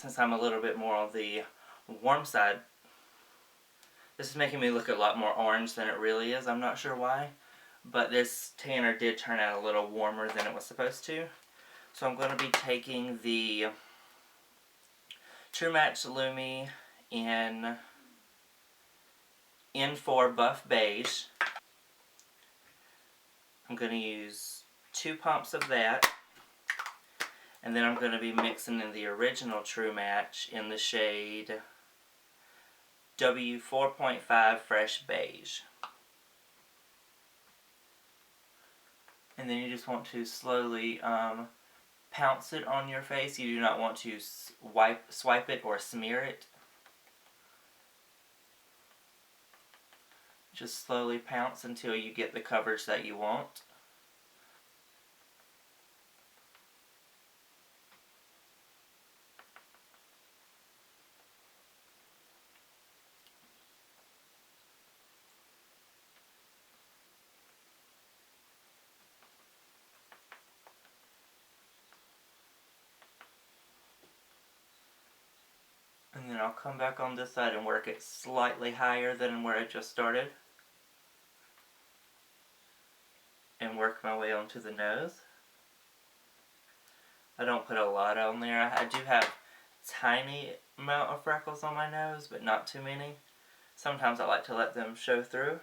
Since I'm a little bit more on the warm side, this is making me look a lot more orange than it really is. I'm not sure why, but this tanner did turn out a little warmer than it was supposed to. So I'm going to be taking the True Match Lumi in N4 Buff Beige. I'm going to use 2 pumps of that. And then I'm going to be mixing in the original True Match in the shade W4.5 Fresh Beige. And then you just want to slowly pounce it on your face. You do not want to swipe it or smear it. Just slowly pounce until you get the coverage that you want. And then I'll come back on this side and work it slightly higher than where I just started. And work my way onto the nose. I don't put a lot on there. I do have tiny amount of freckles on my nose, but not too many. Sometimes I like to let them show through.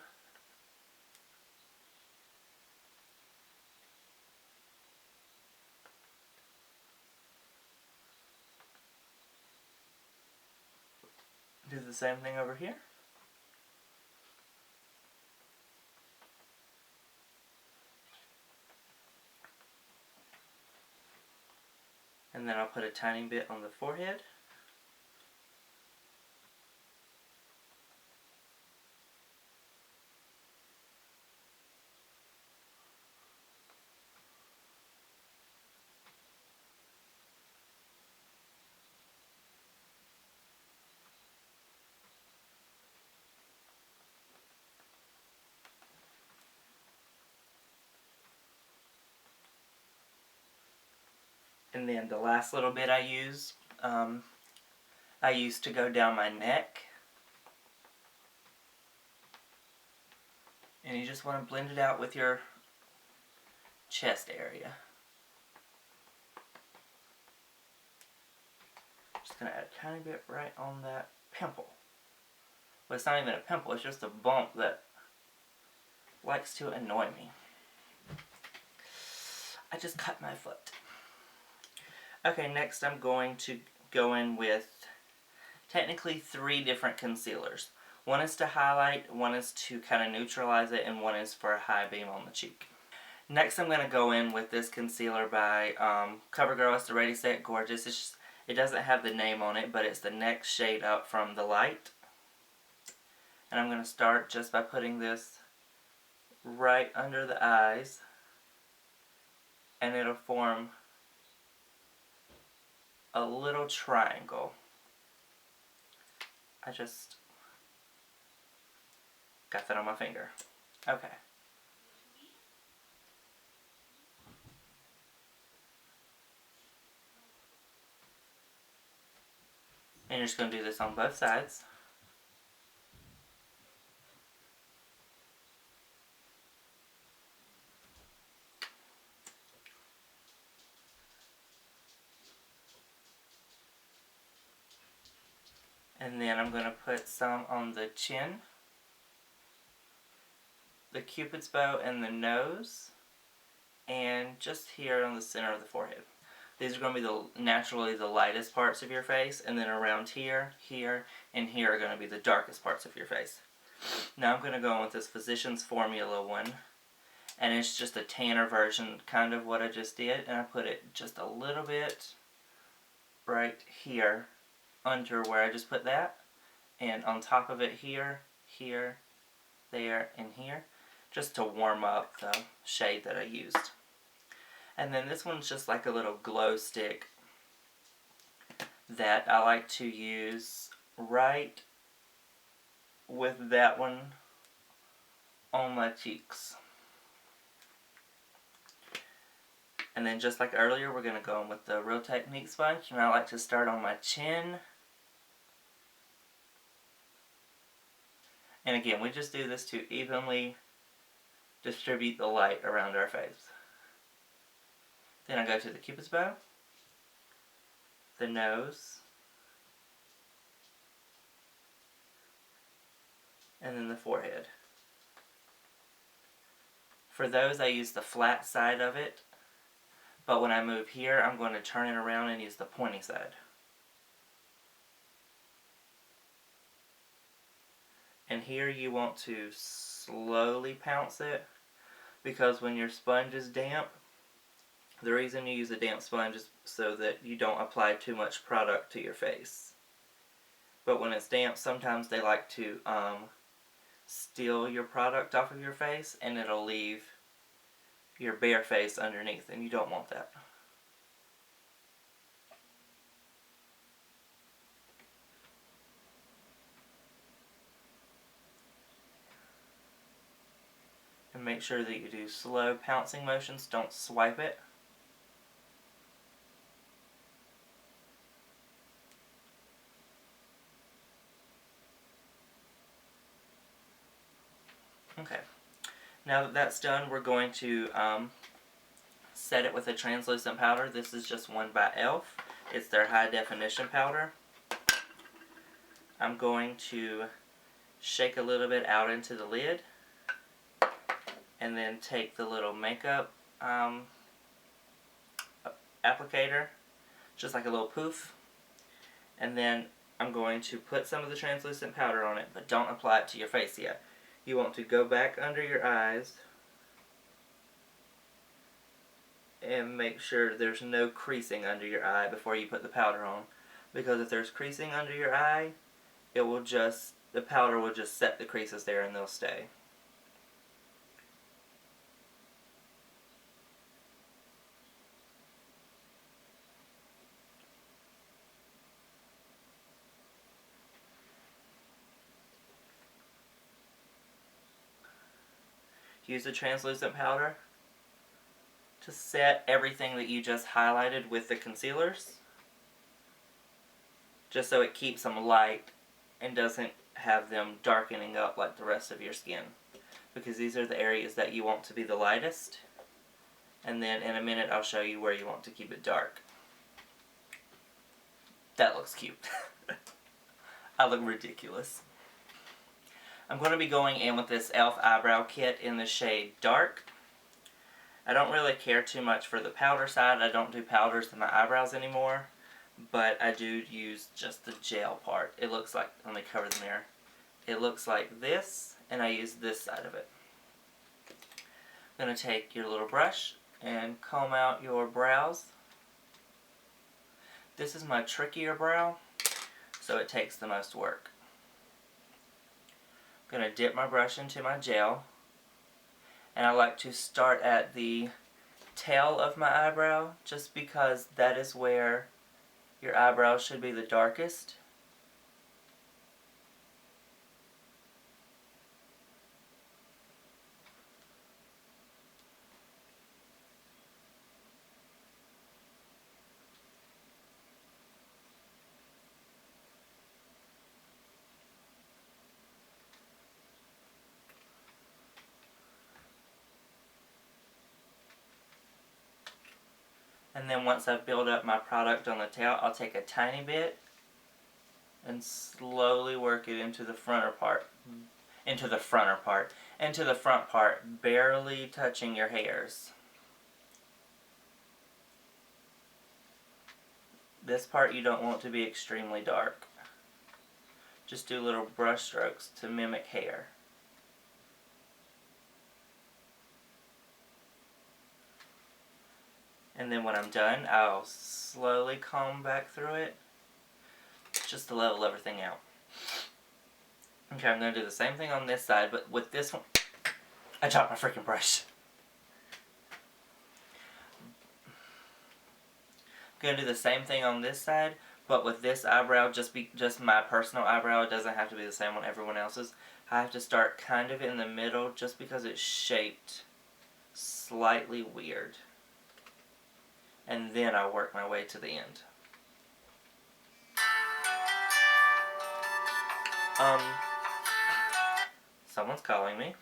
Do the same thing over here. And then I'll put a tiny bit on the forehead. And then the last little bit I use to go down my neck. And you just want to blend it out with your chest area. Just going to add a tiny bit right on that pimple. But it's not even a pimple, it's just a bump that likes to annoy me. I just cut my foot. Okay, next I'm going to go in with technically 3 different concealers. One is to highlight, one is to kind of neutralize it, and one is for a high beam on the cheek. Next I'm going to go in with this concealer by CoverGirl. It's the Ready Set Gorgeous. It doesn't have the name on it, but it's the next shade up from the light. And I'm going to start just by putting this right under the eyes, and it'll form a little triangle. I just got that on my finger. Okay. And you're just going to do this on both sides. And then I'm going to put some on the chin, the cupid's bow, and the nose, and just here on the center of the forehead. These are going to be naturally the lightest parts of your face, and then around here, here, and here are going to be the darkest parts of your face. Now I'm going to go on with this Physicians Formula one, and it's just a tanner version, kind of what I just did, and I put it just a little bit right here under where I just put that, and on top of it here, here, there, and here, just to warm up the shade that I used. And then this one's just like a little glow stick that I like to use right with that one on my cheeks. And then just like earlier, we're going to go in with the Real Technique sponge. And I like to start on my chin. And again, we just do this to evenly distribute the light around our face. Then I go to the Cupid's bow, the nose, and then the forehead. For those, I use the flat side of it, but when I move here, I'm going to turn it around and use the pointy side. And here you want to slowly pounce it, because when your sponge is damp, the reason you use a damp sponge is so that you don't apply too much product to your face. But when it's damp, sometimes they like to steal your product off of your face, and it'll leave your bare face underneath, and you don't want that. And make sure that you do slow pouncing motions, don't swipe it. Okay, now that that's done, we're going to set it with a translucent powder. This is just one by E.L.F. It's their high definition powder. I'm going to shake a little bit out into the lid, and then take the little makeup applicator, just like a little poof, and then I'm going to put some of the translucent powder on it, but don't apply it to your face yet. You want to go back under your eyes and make sure there's no creasing under your eye before you put the powder on, because if there's creasing under your eye, the powder will just set the creases there and they'll stay. Use the translucent powder to set everything that you just highlighted with the concealers, just so it keeps them light and doesn't have them darkening up like the rest of your skin, because these are the areas that you want to be the lightest, and then in a minute I'll show you where you want to keep it dark. That looks cute. I look ridiculous. I'm going to be going in with this E.L.F eyebrow kit in the shade Dark. I don't really care too much for the powder side. I don't do powders in my eyebrows anymore, but I do use just the gel part. It looks like, let me cover the mirror. It looks like this, and I use this side of it. I'm going to take your little brush and comb out your brows. This is my trickier brow, so it takes the most work. I'm going to dip my brush into my gel, and I like to start at the tail of my eyebrow, just because that is where your eyebrows should be the darkest. And then once I've built up my product on the tail, I'll take a tiny bit and slowly work it into the front part, barely touching your hairs. This part you don't want to be extremely dark. Just do little brush strokes to mimic hair. And then when I'm done, I'll slowly comb back through it, just to level everything out. Okay, I'm going to do the same thing on this side, but with this one, I dropped my freaking brush. I'm going to do the same thing on this side, but with this eyebrow, just my personal eyebrow, it doesn't have to be the same on everyone else's. I have to start kind of in the middle, just because it's shaped slightly weird. and then I'll work my way to the end. Someone's calling me.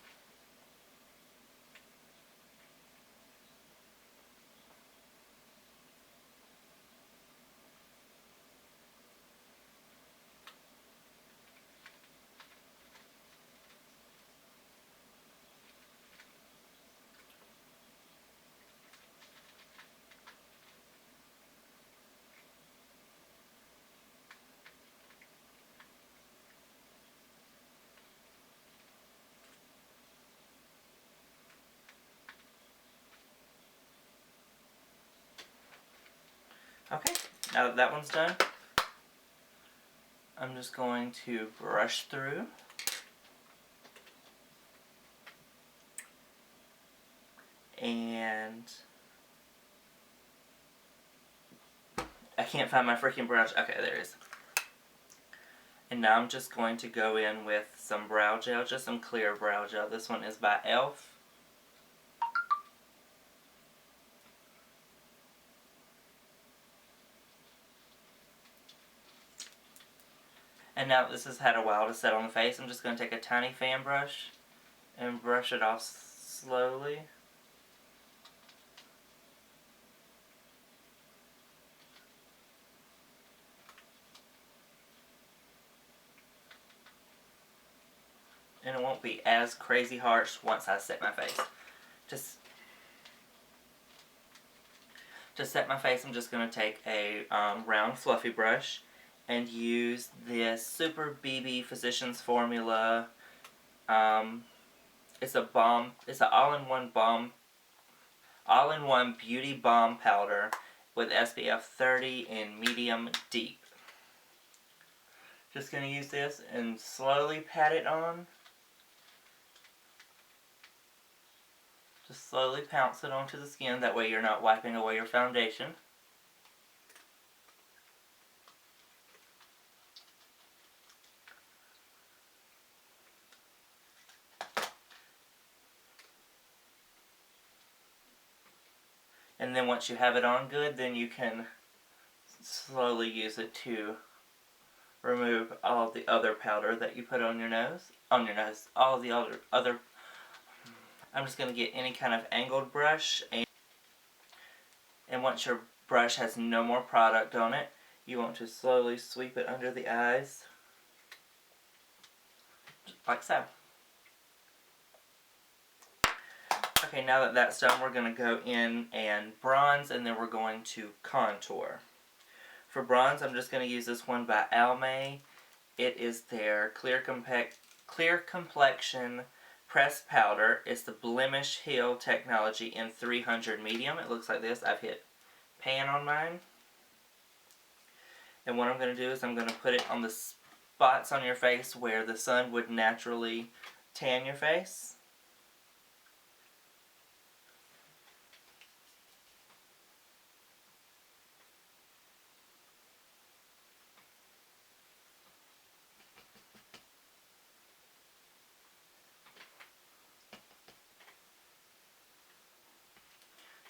Okay, now that one's done, I'm just going to brush through. And I can't find my freaking brush. Okay, there it is. And now I'm just going to go in with some brow gel, just some clear brow gel. This one is by E.L.F. And now that this has had a while to set on the face, I'm just going to take a tiny fan brush and brush it off slowly. And it won't be as crazy harsh once I set my face. To set my face, I'm just going to take a round fluffy brush and use this Super BB Physicians Formula. It's a balm. It's an all-in-one beauty balm powder with SPF 30 and medium deep. Just going to use this and slowly pat it on. Just slowly pounce it onto the skin, that way you're not wiping away your foundation. And then once you have it on good, then you can slowly use it to remove all of the other powder that you put on your nose. All of the other. I'm just going to get any kind of angled brush, and once your brush has no more product on it, you want to slowly sweep it under the eyes, like so. Okay, now that that's done, we're going to go in and bronze, and then we're going to contour. For bronze, I'm just going to use this one by Almay. It is their Clear Complexion Pressed Powder. It's the Blemish Heal Technology in 300 medium. It looks like this. I've hit pan on mine. And what I'm going to do is I'm going to put it on the spots on your face where the sun would naturally tan your face.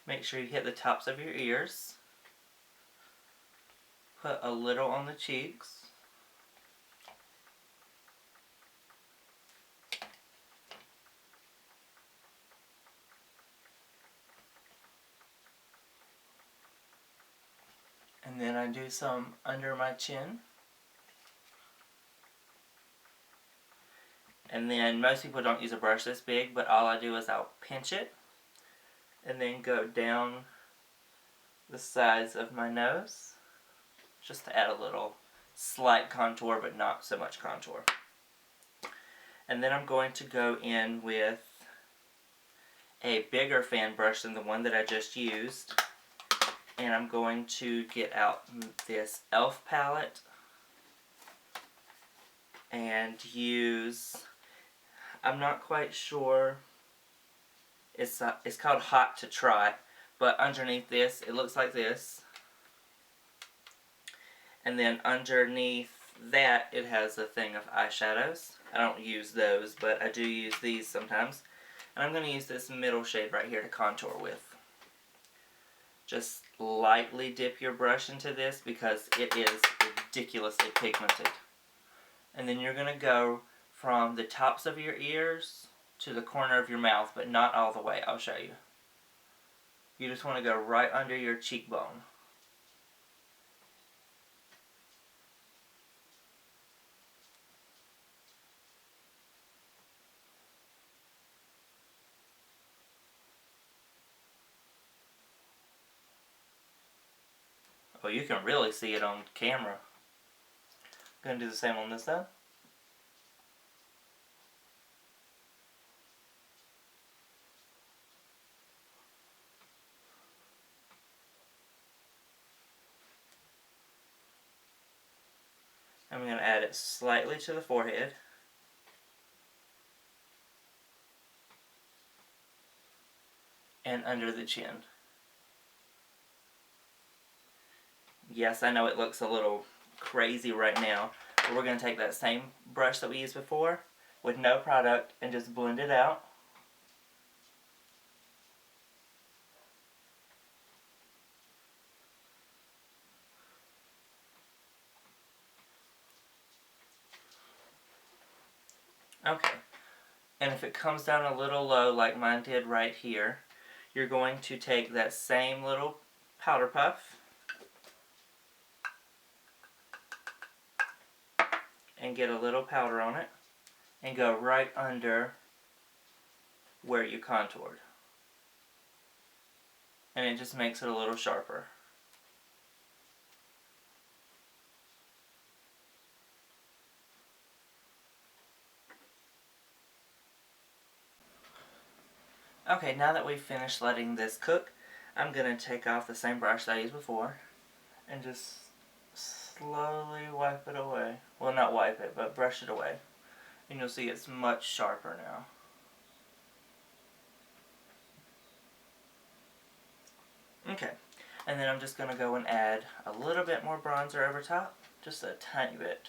Make sure you hit the tops of your ears. Put a little on the cheeks. And then I do some under my chin. And then most people don't use a brush this big, but all I do is I'll pinch it and then go down the sides of my nose just to add a little slight contour, but not so much contour. And then I'm going to go in with a bigger fan brush than the one that I just used, and I'm going to get out this E.L.F palette and use, I'm not quite sure, it's called Hot to Trot, but underneath this, it looks like this. And then underneath that, it has a thing of eyeshadows. I don't use those, but I do use these sometimes. And I'm going to use this middle shade right here to contour with. Just lightly dip your brush into this because it is ridiculously pigmented. And then you're going to go from the tops of your ears to the corner of your mouth, but not all the way. I'll show you. You just want to go right under your cheekbone. Oh, you can really see it on camera. Going to do the same on this side. I'm going to add it slightly to the forehead. And under the chin. Yes, I know it looks a little crazy right now, but we're going to take that same brush that we used before with no product and just blend it out. Okay, and if it comes down a little low like mine did right here, you're going to take that same little powder puff and get a little powder on it and go right under where you contoured. And it just makes it a little sharper. Okay, now that we've finished letting this cook, I'm going to take off the same brush that I used before and just slowly wipe it away. Well, not wipe it, but brush it away. And you'll see it's much sharper now. Okay, and then I'm just going to go and add a little bit more bronzer over top, just a tiny bit.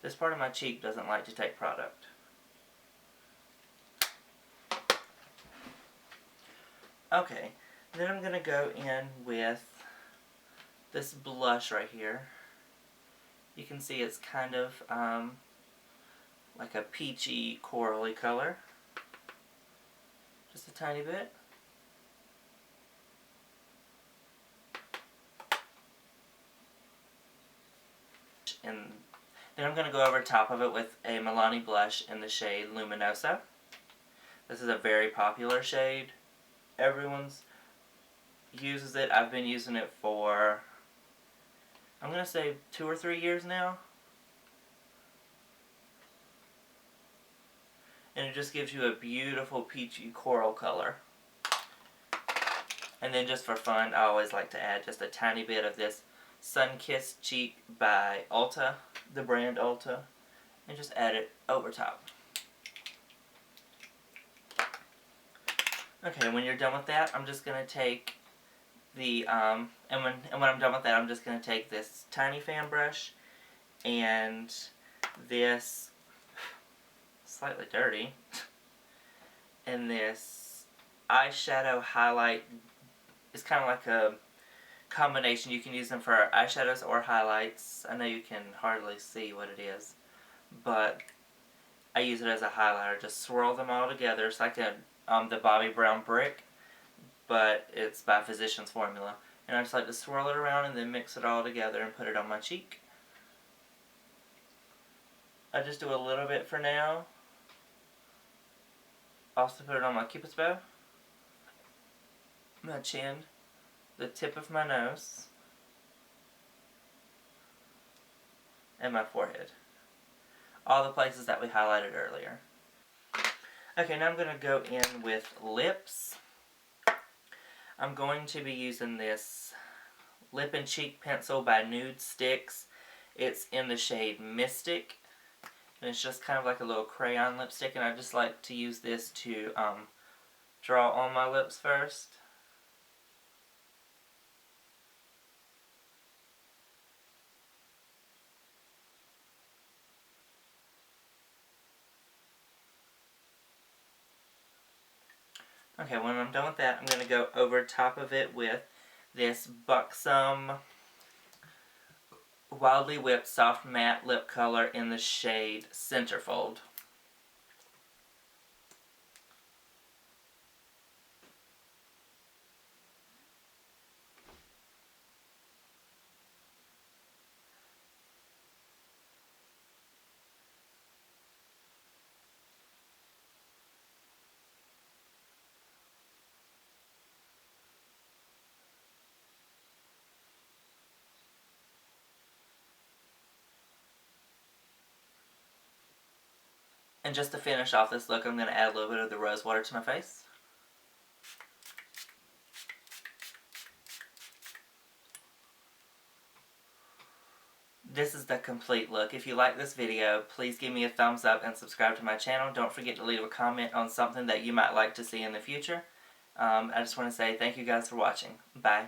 This part of my cheek doesn't like to take product. Okay, then I'm going to go in with this blush right here. You can see it's kind of like a peachy, corally color. Just a tiny bit. And then I'm going to go over top of it with a Milani blush in the shade Luminoso. This is a very popular shade. Everyone's uses it. I've been using it for, I'm going to say 2 or 3 years now. And it just gives you a beautiful peachy coral color. And then just for fun, I always like to add just a tiny bit of this Sunkissed cheek by Ulta, the brand Ulta, and just add it over top. Okay, when you're done with that, I'm just going to take the, and when I'm done with that, I'm just going to take this tiny fan brush and this, slightly dirty, and this eyeshadow highlight. It's kind of like a combination. You can use them for eyeshadows or highlights. I know you can hardly see what it is, but I use it as a highlighter. Just swirl them all together. It's like the Bobbi Brown brick, but it's by Physicians Formula. And I just like to swirl it around and then mix it all together and put it on my cheek. I just do a little bit for now. Also put it on my cupid's bow, my chin, the tip of my nose, and my forehead. All the places that we highlighted earlier. Okay, now I'm going to go in with lips. I'm going to be using this lip and cheek pencil by NudeStix. It's in the shade Mystic. And it's just kind of like a little crayon lipstick. And I just like to use this to draw on my lips first. Okay, when I'm done with that, I'm going to go over top of it with this Buxom Wildly Whipped Soft Matte Lip Color in the shade Centerfold. And just to finish off this look, I'm going to add a little bit of the rose water to my face. This is the complete look. If you like this video, please give me a thumbs up and subscribe to my channel. Don't forget to leave a comment on something that you might like to see in the future. I just want to say thank you guys for watching. Bye.